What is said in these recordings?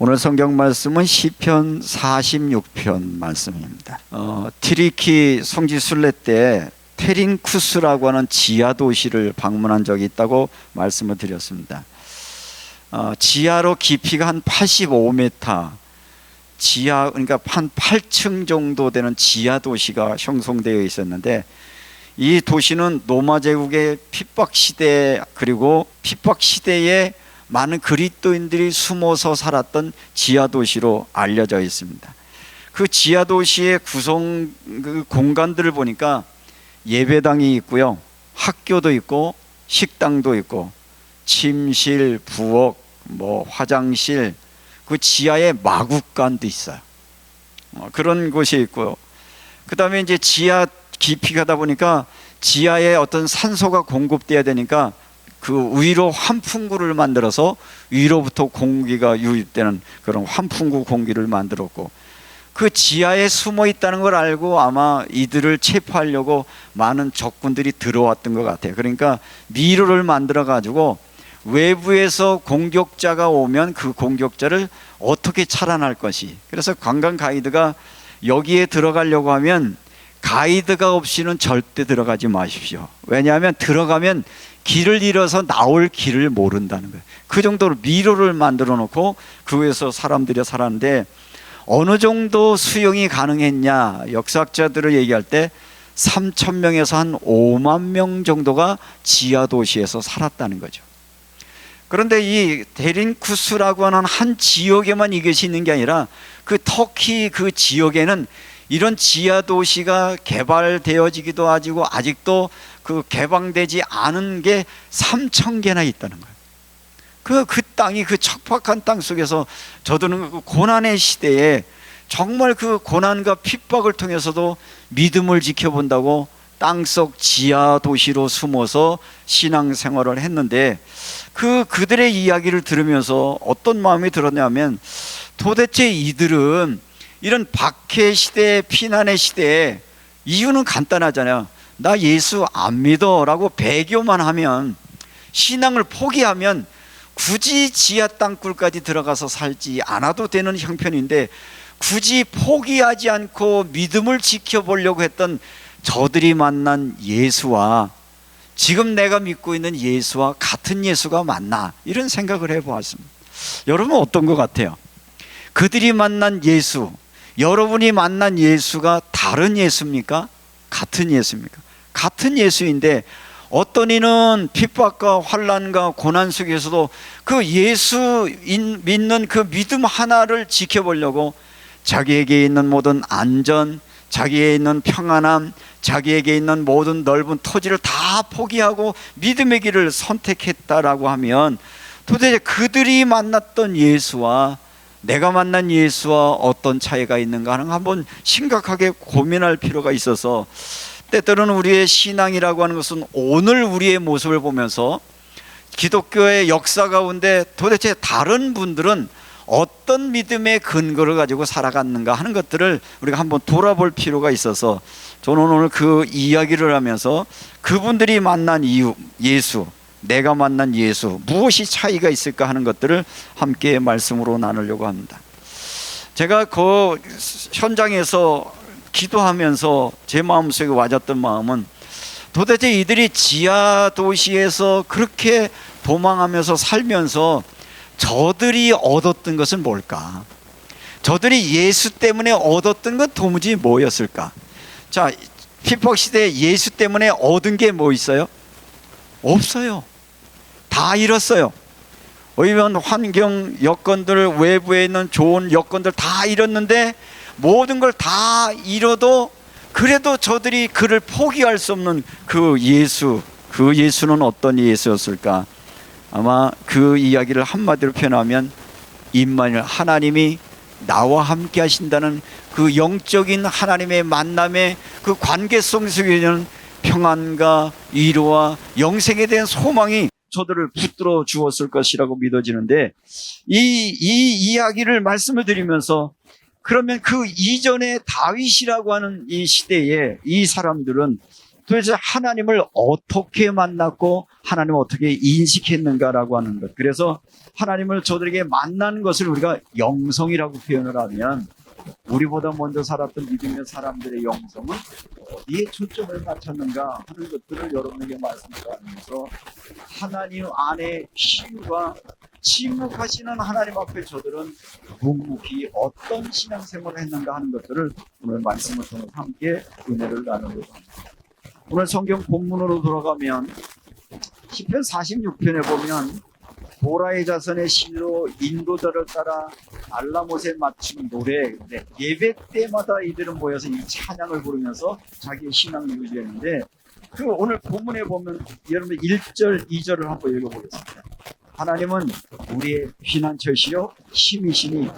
오늘 성경 말씀은 시편 46편 말씀입니다. 티리키 성지순례 때 테린쿠스라고 하는 지하 도시를 방문한 적이 있다고 말씀을 드렸습니다. 지하로 깊이가 한 85m, 지하 그러니까 한 8층 정도 되는 지하 도시가 형성되어 있었는데, 이 도시는 로마 제국의 핍박 시대, 그리고 핍박 시대에 많은 그리스도인들이 숨어서 살았던 지하 도시로 알려져 있습니다. 그 지하 도시의 구성 그 공간들을 보니까 예배당이 있고요, 학교도 있고, 식당도 있고, 침실, 부엌, 화장실, 그 지하에 마구간도 있어요. 그런 곳이 있고요. 그 다음에 이제 지하 깊이 가다 보니까 지하에 어떤 산소가 공급돼야 되니까 그 위로 환풍구를 만들어서 위로부터 공기가 유입되는 그런 환풍구 공기를 만들었고, 그 지하에 숨어 있다는 걸 알고 아마 이들을 체포하려고 많은 적군들이 들어왔던 것 같아요. 그러니까 미로를 만들어 가지고 외부에서 공격자가 오면 그 공격자를 어떻게 차단할 것이, 그래서 관광 가이드가 여기에 들어가려고 하면 가이드가 없이는 절대 들어가지 마십시오. 왜냐하면 들어가면 길을 잃어서 나올 길을 모른다는 거예요. 그 정도로 미로를 만들어 놓고 그 위에서 사람들이 살았는데, 어느 정도 수용이 가능했냐, 역사학자들을 얘기할 때 3,000명에서 한 5만 명 정도가 지하 도시에서 살았다는 거죠. 그런데 이 데린쿠스라고 하는 한 지역에만 이것이 있는 게 아니라 그 터키 그 지역에는 이런 지하 도시가 개발되어지기도 하고 아직도 그 개방되지 않은 게 3,000개나 있다는 거예요. 그 땅이, 그 척박한 땅 속에서 저들은 그 고난의 시대에 정말 그 고난과 핍박을 통해서도 믿음을 지켜본다고 땅속 지하 도시로 숨어서 신앙생활을 했는데, 그들의 이야기를 들으면서 어떤 마음이 들었냐면, 도대체 이들은 이런 박해 시대, 피난의 시대에 이유는 간단하잖아요. 나 예수 안 믿어 라고 배교만 하면, 신앙을 포기하면 굳이 지하 땅굴까지 들어가서 살지 않아도 되는 형편인데, 굳이 포기하지 않고 믿음을 지켜보려고 했던 저들이 만난 예수와 지금 내가 믿고 있는 예수와 같은 예수가 맞나, 이런 생각을 해보았습니다. 여러분 어떤 것 같아요? 그들이 만난 예수, 여러분이 만난 예수가 다른 예수입니까? 같은 예수입니까? 같은 예수인데, 어떤 이는 핍박과 환난과 고난 속에서도 그 예수 믿는 그 믿음 하나를 지켜보려고 자기에게 있는 모든 안전, 자기에 있는 평안함, 자기에게 있는 모든 넓은 토지를 다 포기하고 믿음의 길을 선택했다라고 하면, 도대체 그들이 만났던 예수와 내가 만난 예수와 어떤 차이가 있는가 하는 한번 심각하게 고민할 필요가 있어서, 때때로는 우리의 신앙이라고 하는 것은 오늘 우리의 모습을 보면서 기독교의 역사 가운데 도대체 다른 분들은 어떤 믿음의 근거를 가지고 살아갔는가 하는 것들을 우리가 한번 돌아볼 필요가 있어서, 저는 오늘 그 이야기를 하면서 그분들이 만난 이유, 예수, 내가 만난 예수, 무엇이 차이가 있을까 하는 것들을 함께 말씀으로 나누려고 합니다. 제가 그 현장에서 기도하면서 제 마음속에 와졌던 마음은, 도대체 이들이 지하 도시에서 그렇게 도망하면서 살면서 저들이 얻었던 것은 뭘까? 저들이 예수 때문에 얻었던 건 도무지 뭐였을까? 자, 핍박 시대에 예수 때문에 얻은 게 뭐 있어요? 없어요. 다 잃었어요. 의원 환경 여건들, 외부에 있는 좋은 여건들 다 잃었는데, 모든 걸 다 잃어도 그래도 저들이 그를 포기할 수 없는 그 예수, 그 예수는 어떤 예수였을까? 아마 그 이야기를 한마디로 표현하면, 임마누엘, 하나님이 나와 함께 하신다는 그 영적인 하나님의 만남의 그 관계성 속에는 평안과 위로와 영생에 대한 소망이 저들을 붙들어 주었을 것이라고 믿어지는데, 이 이야기를 말씀을 드리면서, 그러면 그 이전에 다윗이라고 하는 이 시대에 이 사람들은 도대체 하나님을 어떻게 만났고 하나님을 어떻게 인식했는가라고 하는 것. 그래서 하나님을 저들에게 만난 것을 우리가 영성이라고 표현을 하면, 우리보다 먼저 살았던 믿음의 사람들의 영성은 어디에 초점을 맞췄는가 하는 것들을 여러분에게 말씀드리면서, 하나님 안에 치유가 침묵하시는 하나님 앞에 저들은 묵묵히 어떤 신앙생활을 했는가 하는 것들을 오늘 말씀을 통해서 함께 은혜를 나누려고 합니다. 오늘 성경 본문으로 돌아가면 시편 46편에 보면 보라의 자손의 신으로 인도자를 따라 알라못에 맞춘 노래, 예배 때마다 이들은 모여서 이 찬양을 부르면서 자기의 신앙을 유지했는데, 그 오늘 본문에 보면 여러분 1절, 2절을 한번 읽어보겠습니다. 하나님은 우리의 피난처시요 힘이시니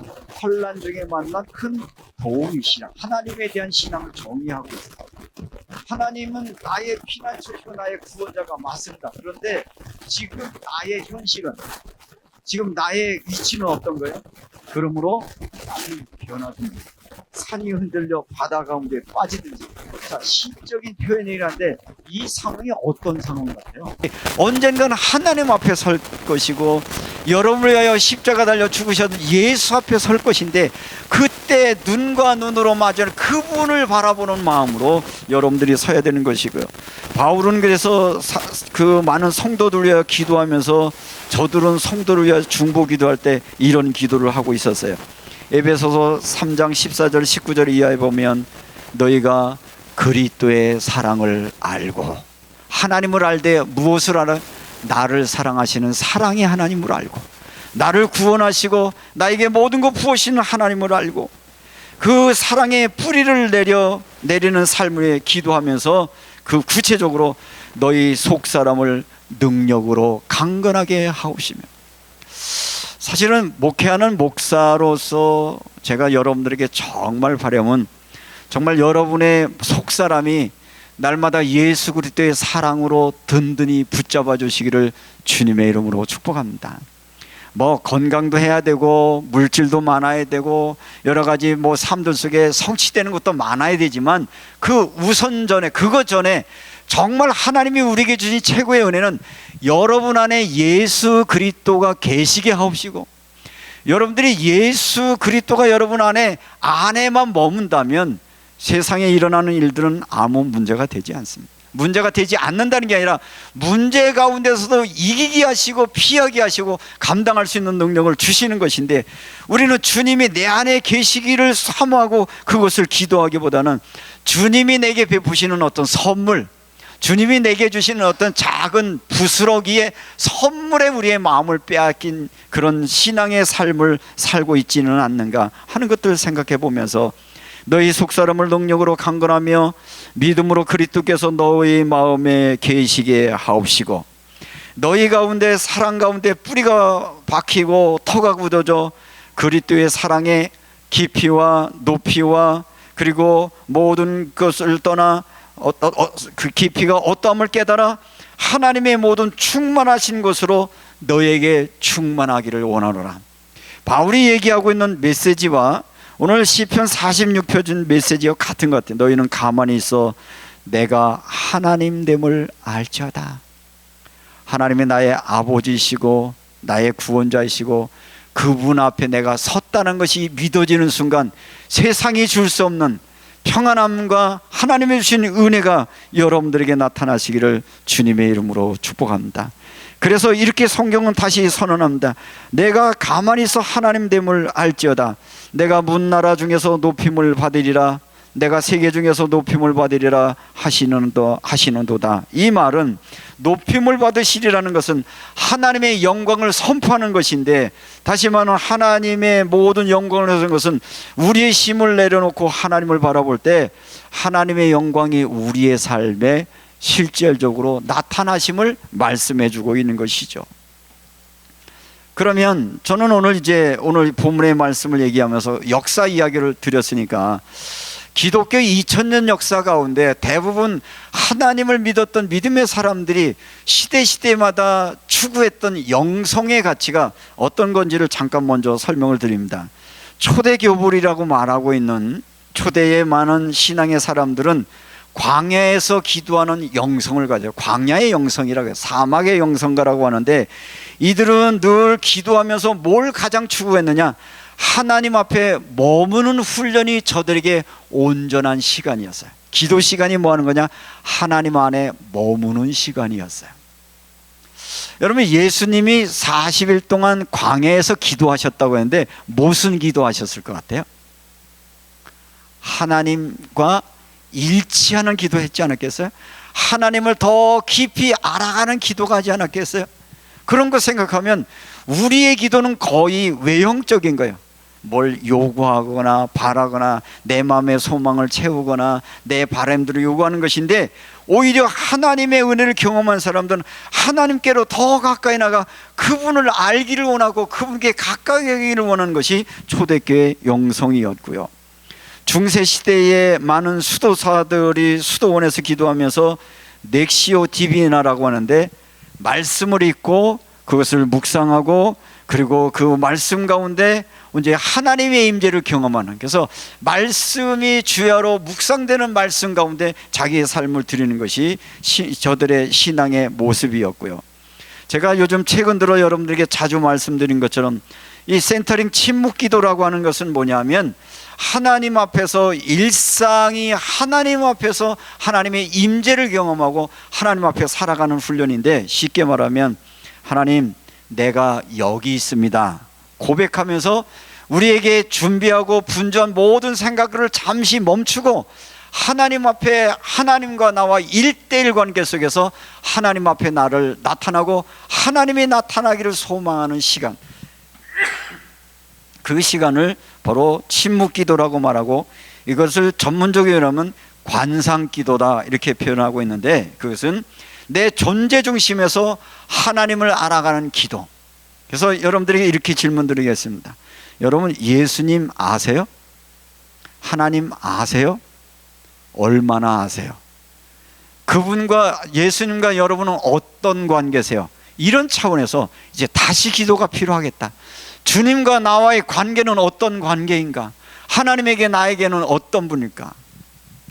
혼란 중에 만나 큰 도움이시라. 하나님에 대한 신앙을 정의하고 있습니다. 하나님은 나의 피난처시고 나의 구원자가 맞습니다. 그런데 지금 나의 현실은, 지금 나의 위치는 어떤 거예요? 그러므로 땅이 변화됩니다. 산이 흔들려 바다 가운데 빠지든지. 자, 시적인 표현이라는데 이 상황이 어떤 상황 같아요? 언젠가는 하나님 앞에 설 것이고, 여러분을 위하여 십자가 달려 죽으셨던 예수 앞에 설 것인데, 그때 눈과 눈으로 마주하는 그분을 바라보는 마음으로 여러분들이 서야 되는 것이고요. 바울은 그래서 그 많은 성도들을 위하여 기도하면서, 저들은 성도를 위하여 중보 기도할 때 이런 기도를 하고 있었어요. 에베소서 3장 14절 19절 이하에 보면, 너희가 그리스도의 사랑을 알고, 하나님을 알되 무엇을 알아? 나를 사랑하시는 사랑의 하나님을 알고, 나를 구원하시고 나에게 모든 것 부으시는 하나님을 알고, 그 사랑의 뿌리를 내리는 삶을 기도하면서 그 구체적으로 너희 속사람을 능력으로 강건하게 하옵시며. 사실은 목회하는 목사로서 제가 여러분들에게 정말 바람은, 정말 여러분의 속사람이 날마다 예수 그리스도의 사랑으로 든든히 붙잡아 주시기를 주님의 이름으로 축복합니다. 뭐 건강도 해야 되고 물질도 많아야 되고 여러 가지 뭐 삶들 속에 성취되는 것도 많아야 되지만, 그 우선전에, 그것 전에 정말 하나님이 우리에게 주신 최고의 은혜는 여러분 안에 예수 그리스도가 계시게 하옵시고, 여러분들이 예수 그리스도가 여러분 안에만 머문다면 세상에 일어나는 일들은 아무 문제가 되지 않습니다. 문제가 되지 않는다는 게 아니라 문제 가운데서도 이기게 하시고 피하게 하시고 감당할 수 있는 능력을 주시는 것인데, 우리는 주님이 내 안에 계시기를 사모하고 그것을 기도하기보다는 주님이 내게 베푸시는 어떤 선물, 주님이 내게 주시는 어떤 작은 부스러기의 선물에 우리의 마음을 빼앗긴 그런 신앙의 삶을 살고 있지는 않는가 하는 것들을 생각해 보면서, 너희 속사람을 능력으로 강건하며 믿음으로 그리스도께서 너희 마음에 계시게 하옵시고, 너희 가운데 사랑 가운데 뿌리가 박히고 터가 굳어져 그리스도의 사랑의 깊이와 높이와 그리고 모든 것을 떠나 그 깊이가 어떠함을 깨달아 하나님의 모든 충만하신 것으로 너에게 충만하기를 원하노라. 바울이 얘기하고 있는 메시지와 오늘 시편 46편 준 메시지와 같은 것 같아요. 너희는 가만히 있어 내가 하나님됨을 알지어다. 하나님이 나의 아버지이시고 나의 구원자이시고 그분 앞에 내가 섰다는 것이 믿어지는 순간 세상이 줄 수 없는 평안함과 하나님의 주신 은혜가 여러분들에게 나타나시기를 주님의 이름으로 축복합니다. 그래서 이렇게 성경은 다시 선언합니다. 내가 가만히 있어 하나님됨을 알지어다. 내가 문나라 중에서 높임을 받으리라. 내가 세계 중에서 높임을 받으리라 하시는도다. 이 말은 높임을 받으시리라는 것은 하나님의 영광을 선포하는 것인데, 다시 말하면 하나님의 모든 영광을 하는 것은 우리의 힘을 내려놓고 하나님을 바라볼 때 하나님의 영광이 우리의 삶에 실질적으로 나타나심을 말씀해 주고 있는 것이죠. 그러면 저는 오늘 본문의 말씀을 얘기하면서 역사 이야기를 드렸으니까, 기독교 2000년 역사 가운데 대부분 하나님을 믿었던 믿음의 사람들이 시대마다 추구했던 영성의 가치가 어떤 건지를 잠깐 먼저 설명을 드립니다. 초대 교불이라고 말하고 있는 초대의 많은 신앙의 사람들은 광야에서 기도하는 영성을 가져요. 광야의 영성이라고 해요. 사막의 영성가라고 하는데, 이들은 늘 기도하면서 뭘 가장 추구했느냐? 하나님 앞에 머무는 훈련이 저들에게 온전한 시간이었어요. 기도 시간이 뭐 하는 거냐? 하나님 안에 머무는 시간이었어요. 여러분, 예수님이 40일 동안 광야에서 기도하셨다고 했는데 무슨 기도하셨을 것 같아요? 하나님과 일치하는 기도했지 않았겠어요? 하나님을 더 깊이 알아가는 기도가 하지 않았겠어요? 그런 거 생각하면 우리의 기도는 거의 외형적인 거예요. 뭘 요구하거나 바라거나 내 마음의 소망을 채우거나 내 바람들을 요구하는 것인데, 오히려 하나님의 은혜를 경험한 사람들은 하나님께로 더 가까이 나가 그분을 알기를 원하고 그분께 가까이 하기를 원하는 것이 초대교회 영성이었고요. 중세시대에 많은 수도사들이 수도원에서 기도하면서 넥시오 디비나라고 하는데, 말씀을 읽고 그것을 묵상하고 그리고 그 말씀 가운데 이제 하나님의 임재를 경험하는, 그래서 말씀이 주야로 묵상되는 말씀 가운데 자기의 삶을 드리는 것이 저들의 신앙의 모습이었고요. 제가 요즘 최근 들어 여러분들에게 자주 말씀드린 것처럼 이 센터링 침묵기도라고 하는 것은 뭐냐면, 하나님 앞에서 일상이 하나님 앞에서 하나님의 임재를 경험하고 하나님 앞에 살아가는 훈련인데, 쉽게 말하면 하나님, 내가 여기 있습니다 고백하면서 우리에게 준비하고 분주한 모든 생각들을 잠시 멈추고 하나님 앞에 하나님과 나와 1:1 관계 속에서 하나님 앞에 나를 나타나고 하나님이 나타나기를 소망하는 시간, 그 시간을 바로 침묵기도라고 말하고, 이것을 전문적으로 하면 관상기도다 이렇게 표현하고 있는데, 그것은 내 존재 중심에서 하나님을 알아가는 기도. 그래서 여러분들에게 이렇게 질문 드리겠습니다. 여러분, 예수님 아세요? 하나님 아세요? 얼마나 아세요? 그분과 예수님과 여러분은 어떤 관계세요? 이런 차원에서 이제 다시 기도가 필요하겠다. 주님과 나와의 관계는 어떤 관계인가? 하나님에게 나에게는 어떤 분일까?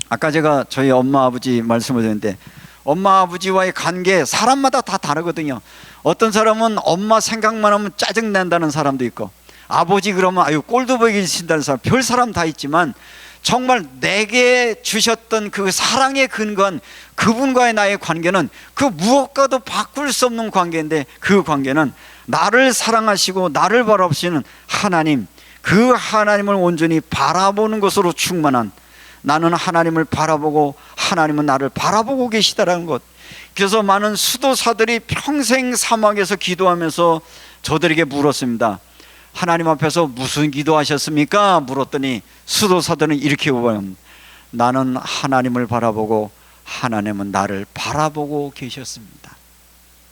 아까 제가 저희 엄마 아버지 말씀을 드렸는데, 엄마 아버지와의 관계 사람마다 다 다르거든요. 어떤 사람은 엄마 생각만 하면 짜증난다는 사람도 있고, 아버지 그러면 아유 꼴도 보기 싫다는 사람, 별 사람 다 있지만 정말 내게 주셨던 그 사랑의 근거한 그분과의 나의 관계는 그 무엇과도 바꿀 수 없는 관계인데, 그 관계는 나를 사랑하시고 나를 바라보시는 하나님, 그 하나님을 온전히 바라보는 것으로 충만한, 나는 하나님을 바라보고 하나님은 나를 바라보고 계시다라는 것. 그래서 많은 수도사들이 평생 사막에서 기도하면서 저들에게 물었습니다. 하나님 앞에서 무슨 기도하셨습니까? 물었더니 수도사들은 이렇게 말합니다. 나는 하나님을 바라보고 하나님은 나를 바라보고 계셨습니다.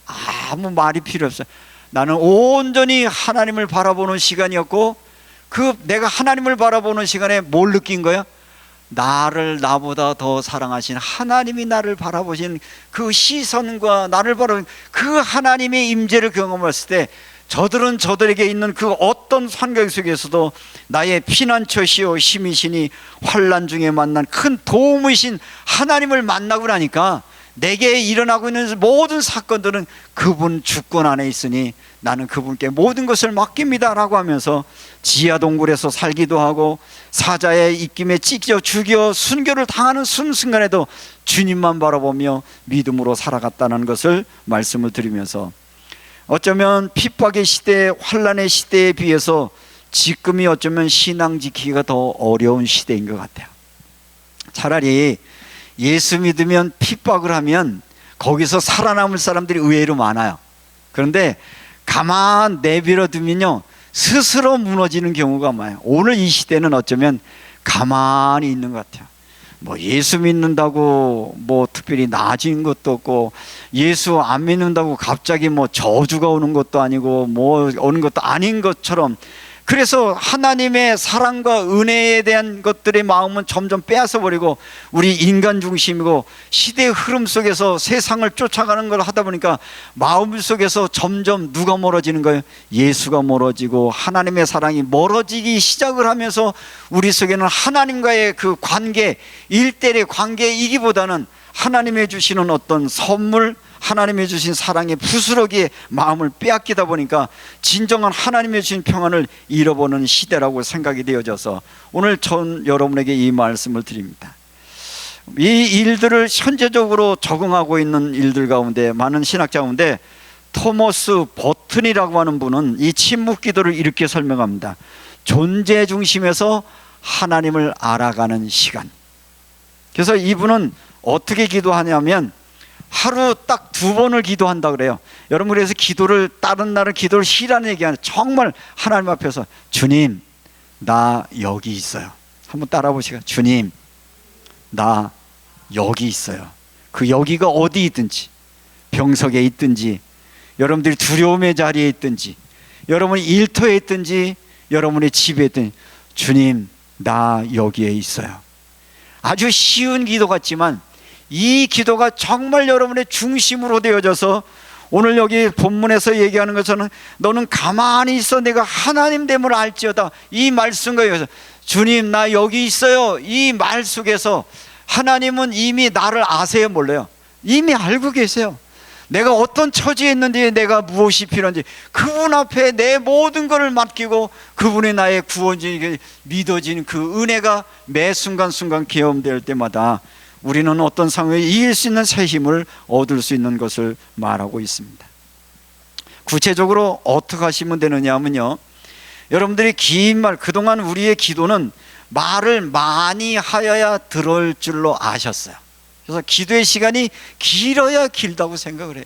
아무 말이 필요 없어요. 나는 온전히 하나님을 바라보는 시간이었고, 그 내가 하나님을 바라보는 시간에 뭘 느낀 거야? 나를 나보다 더 사랑하신 하나님이 나를 바라보신 그 시선과 나를 바라보는 그 하나님의 임재를 경험했을 때, 저들은 저들에게 있는 그 어떤 환경 속에서도 나의 피난처시오 힘이시니 환난 중에 만난 큰 도움이신 하나님을 만나고 나니까 내게 일어나고 있는 모든 사건들은 그분 주권 안에 있으니 나는 그분께 모든 것을 맡깁니다 라고 하면서 지하동굴에서 살기도 하고, 사자의 입김에 찢겨 죽여 순교를 당하는 순간에도 주님만 바라보며 믿음으로 살아갔다는 것을 말씀을 드리면서, 어쩌면 핍박의 시대, 환난의 시대에 비해서 지금이 어쩌면 신앙 지키기가 더 어려운 시대인 것 같아요. 차라리 예수 믿으면 핍박을 하면 거기서 살아남을 사람들이 의외로 많아요. 그런데 가만 내버려 두면요 스스로 무너지는 경우가 많아요. 오늘 이 시대는 어쩌면 가만히 있는 것 같아요. 뭐 예수 믿는다고 뭐 특별히 나아진 것도 없고, 예수 안 믿는다고 갑자기 뭐 저주가 오는 것도 아니고 뭐 오는 것도 아닌 것처럼 그래서 하나님의 사랑과 은혜에 대한 것들의 마음은 점점 빼앗아 버리고 우리 인간 중심이고 시대의 흐름 속에서 세상을 쫓아가는 걸 하다 보니까 마음 속에서 점점 누가 멀어지는 거예요? 예수가 멀어지고 하나님의 사랑이 멀어지기 시작을 하면서 우리 속에는 하나님과의 그 관계, 일대의 관계이기보다는 하나님이 주시는 어떤 선물, 하나님이 주신 사랑의 부스러기에 마음을 빼앗기다 보니까 진정한 하나님이 주신 평안을 잃어버리는 시대라고 생각이 되어져서 오늘 전 여러분에게 이 말씀을 드립니다. 이 일들을 현재적으로 적응하고 있는 일들 가운데, 많은 신학자 가운데 토머스 버튼이라고 하는 분은 이 침묵 기도를 이렇게 설명합니다. 존재 중심에서 하나님을 알아가는 시간. 그래서 이분은 어떻게 기도하냐면 하루 딱 2번을 기도한다 그래요. 여러분, 그래서 기도를, 다른 날은 기도를 쉬라는 얘기 아니에요. 정말 하나님 앞에서 주님, 나 여기 있어요. 한번 따라 보시고, 주님, 나 여기 있어요. 그 여기가 어디 있든지, 병석에 있든지, 여러분들이 두려움의 자리에 있든지, 여러분이 일터에 있든지, 여러분의 집에 있든지, 주님, 나 여기에 있어요. 아주 쉬운 기도 같지만 이 기도가 정말 여러분의 중심으로 되어져서 오늘 여기 본문에서 얘기하는 것처럼 너는 가만히 있어 내가 하나님 됨을 알지어다, 이 말씀과 이어서 주님 나 여기 있어요, 이 말 속에서 하나님은 이미 나를 아세요? 몰라요? 이미 알고 계세요. 내가 어떤 처지에 있는지, 내가 무엇이 필요한지 그분 앞에 내 모든 것을 맡기고 그분이 나의 구원이 믿어지는 그 은혜가 매 순간순간 경험될 때마다 우리는 어떤 상황에 이길 수 있는 새 힘을 얻을 수 있는 것을 말하고 있습니다. 구체적으로 어떻게 하시면 되느냐 하면요, 여러분들이 긴 말, 그동안 우리의 기도는 말을 많이 하여야 들을 줄로 아셨어요. 그래서 기도의 시간이 길어야 길다고 생각을 해요.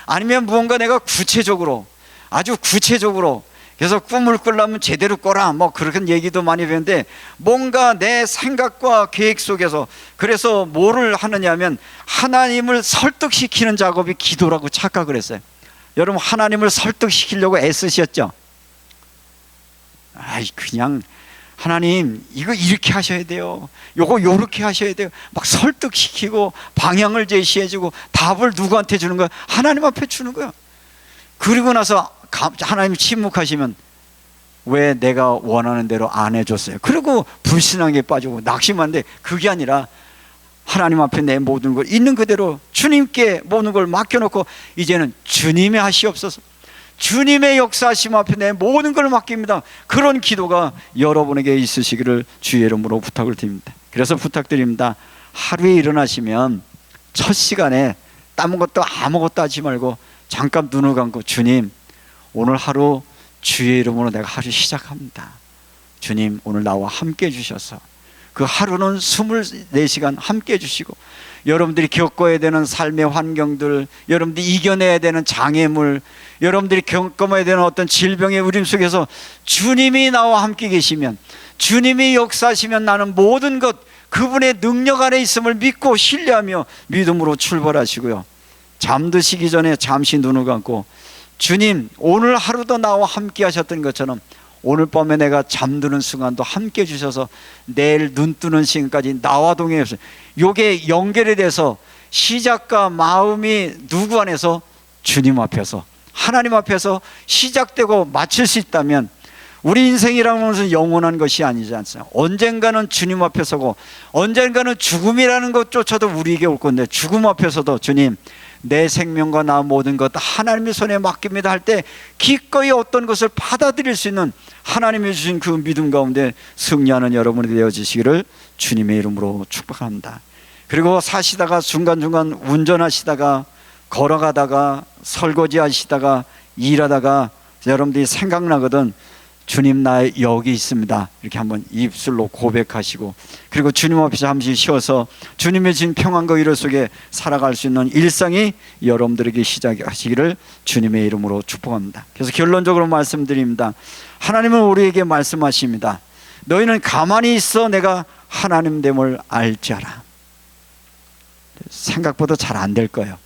아니면 무언가 내가 구체적으로, 아주 구체적으로, 그래서 꿈을 꾸려면 제대로 꿔라, 뭐 그런 얘기도 많이 배웠는데, 뭔가 내 생각과 계획 속에서, 그래서 뭐를 하느냐 하면 하나님을 설득시키는 작업이 기도라고 착각을 했어요. 여러분, 하나님을 설득시키려고 애쓰셨죠? 아이, 그냥 하나님 이거 이렇게 하셔야 돼요, 요거 요렇게 하셔야 돼요, 막 설득시키고 방향을 제시해주고 답을 누구한테 주는 거야? 하나님 앞에 주는 거야. 그리고 나서 하나님 침묵하시면 왜 내가 원하는 대로 안 해줬어요? 그리고 불신앙에 빠지고 낙심한데, 그게 아니라 하나님 앞에 내 모든 걸 있는 그대로 주님께 모든 걸 맡겨놓고 이제는 주님이 하시옵소서, 주님의 역사하심 앞에 내 모든 걸 맡깁니다. 그런 기도가 여러분에게 있으시기를 주의 이름으로 부탁을 드립니다. 그래서 부탁드립니다. 하루에 일어나시면 첫 시간에 아무것도 하지 말고 잠깐 눈을 감고 주님, 오늘 하루 주의 이름으로 내가 하루 시작합니다. 주님, 오늘 나와 함께 해주셔서 그 하루는 24시간 함께 해주시고, 여러분들이 겪어야 되는 삶의 환경들, 여러분들이 이겨내야 되는 장애물, 여러분들이 겪어야 되는 어떤 질병의 우림 속에서 주님이 나와 함께 계시면, 주님이 역사하시면 나는 모든 것 그분의 능력 안에 있음을 믿고 신뢰하며 믿음으로 출발하시고요, 잠드시기 전에 잠시 눈을 감고 주님, 오늘 하루도 나와 함께 하셨던 것처럼 오늘 밤에 내가 잠드는 순간도 함께 해주셔서 내일 눈 뜨는 시간까지 나와 동행해서, 요게 연결이 돼서 시작과 마음이 누구 안에서? 주님 앞에서, 하나님 앞에서 시작되고 마칠 수 있다면, 우리 인생이라는 것은 영원한 것이 아니지 않습니까? 언젠가는 주님 앞에 서고 언젠가는 죽음이라는 것조차도 우리에게 올 건데, 죽음 앞에서도 주님, 내 생명과 나 모든 것 하나님의 손에 맡깁니다 할 때 기꺼이 어떤 것을 받아들일 수 있는 하나님이 주신 그 믿음 가운데 승리하는 여러분이 되어지시기를 주님의 이름으로 축복합니다. 그리고 사시다가 중간중간 운전하시다가 걸어가다가 설거지 하시다가 일하다가 여러분들이 생각나거든, 주님 나 여기 있습니다, 이렇게 한번 입술로 고백하시고, 그리고 주님 앞에 잠시 쉬어서 주님의 주신 평안과 위로 속에 살아갈 수 있는 일상이 여러분들에게 시작하시기를 주님의 이름으로 축복합니다. 그래서 결론적으로 말씀드립니다. 하나님은 우리에게 말씀하십니다. 너희는 가만히 있어 내가 하나님 됨을 알지어라. 생각보다 잘 안 될 거예요.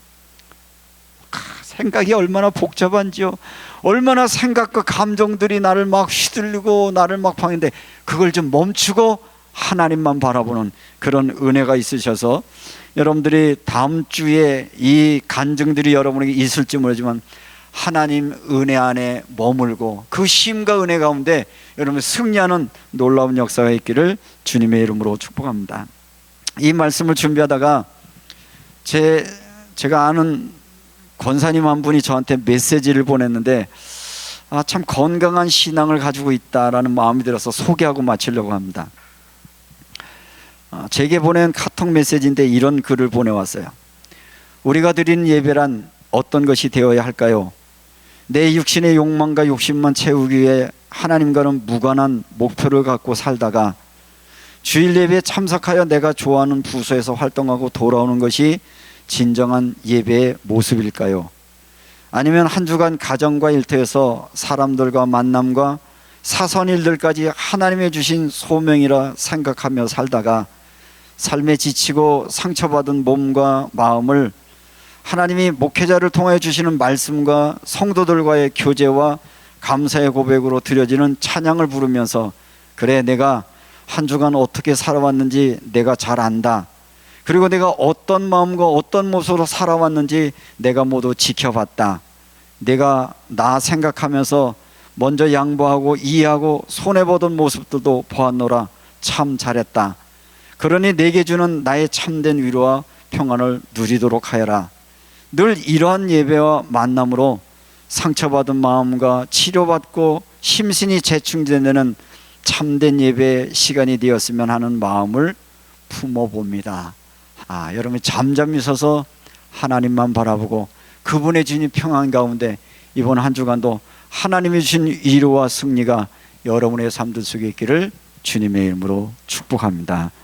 생각이 얼마나 복잡한지요. 얼마나 생각과 감정들이 나를 막 휘둘리고 나를 막 방해인데 그걸 좀 멈추고 하나님만 바라보는 그런 은혜가 있으셔서 여러분들이 다음 주에 이 간증들이 여러분에게 있을지 모르지만 하나님 은혜 안에 머물고 그 힘과 은혜 가운데 여러분 승리하는 놀라운 역사가 있기를 주님의 이름으로 축복합니다. 이 말씀을 준비하다가 제가 아는 권사님 한 분이 저한테 메시지를 보냈는데 참 건강한 신앙을 가지고 있다라는 마음이 들어서 소개하고 마치려고 합니다. 제게 보낸 카톡 메시지인데 이런 글을 보내왔어요. 우리가 드리는 예배란 어떤 것이 되어야 할까요? 내 육신의 욕망과 욕심만 채우기 위해 하나님과는 무관한 목표를 갖고 살다가 주일 예배에 참석하여 내가 좋아하는 부서에서 활동하고 돌아오는 것이 진정한 예배의 모습일까요? 아니면 한 주간 가정과 일터에서 사람들과 만남과 사소한 일들까지 하나님의 주신 소명이라 생각하며 살다가 삶에 지치고 상처받은 몸과 마음을 하나님이 목회자를 통해 주시는 말씀과 성도들과의 교제와 감사의 고백으로 드려지는 찬양을 부르면서 그래 내가 한 주간 어떻게 살아왔는지 내가 잘 안다. 그리고 내가 어떤 마음과 어떤 모습으로 살아왔는지 내가 모두 지켜봤다. 내가 나 생각하면서 먼저 양보하고 이해하고 손해보던 모습들도 보았노라. 참 잘했다. 그러니 내게 주는 나의 참된 위로와 평안을 누리도록 하여라. 늘 이러한 예배와 만남으로 상처받은 마음과 치료받고 심신이 재충전되는 참된 예배의 시간이 되었으면 하는 마음을 품어봅니다. 여러분이 잠잠히 서서 하나님만 바라보고 그분의 주신 평안 가운데 이번 한 주간도 하나님이 주신 위로와 승리가 여러분의 삶들 속에 있기를 주님의 이름으로 축복합니다.